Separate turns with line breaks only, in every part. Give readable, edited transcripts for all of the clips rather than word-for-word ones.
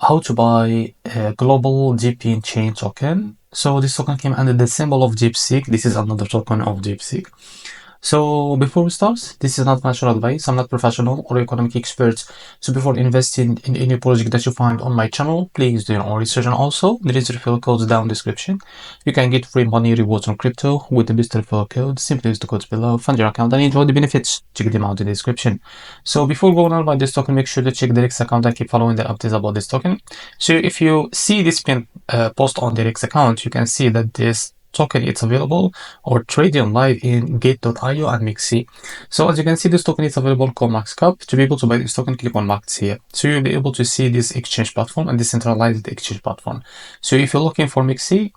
how to buy a global DePin chain token. So this token came under the symbol of DeepSeek. This is another token of DeepSeek. So before we start, this is not financial advice. I'm not professional or economic expert. So before investing in any project that you find on my channel, please do your own research. And also, there is referral codes down in the description. You can get free money rewards on crypto with the best referral code. Simply use the codes below, fund your account, and enjoy the benefits. Check them out in the description. So before going on about this token, make sure to check the Rex account and keep following the updates about this token. So if you see this pin post on the Rex account, you can see that this token is available or trading live in gate.io and MEXC. So as you can see, this token is available on CoinEX. To be able to buy this token, click on markets here. So you'll be able to see this exchange platform and decentralized exchange platform. So if you're looking for MEXC,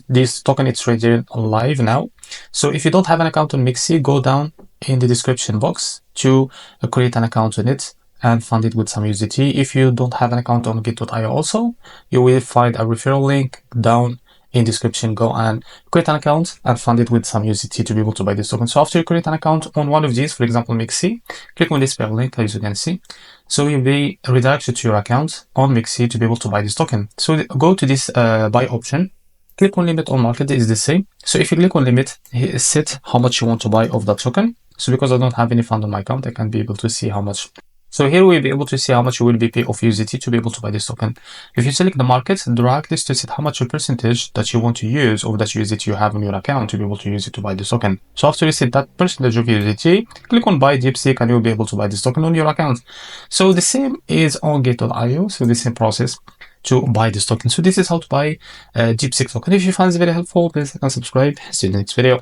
this token is trading live now. So if you don't have an account on MEXC, go down in the description box to create an account on it and fund it with some USDT. If you don't have an account on gate.io also, you will find a referral link down in description. Go and create an account and fund it with some USDT to be able to buy this token. So after you create an account on one of these, for example MEXC, click on this referral link as you can see. So you'll be redirected to your account on MEXC to be able to buy this token. So go to this buy option, click on limit on market is the same. So if you click on limit, set how much you want to buy of that token. So because I don't have any fund on my account, I can't be able to see how much. So here we'll be able to see how much you will be pay of USDT to be able to buy this token. If you select the market, drag this to set how much your percentage that you want to use of that USDT you have on your account to be able to use it to buy this token. So after you set that percentage of USDT, click on buy DeepSeek and you'll be able to buy this token on your account. So the same is on gate.io. So the same process to buy this token. So this is how to buy DeepSeek token. If you find this very helpful, please like and subscribe. See you in the next video.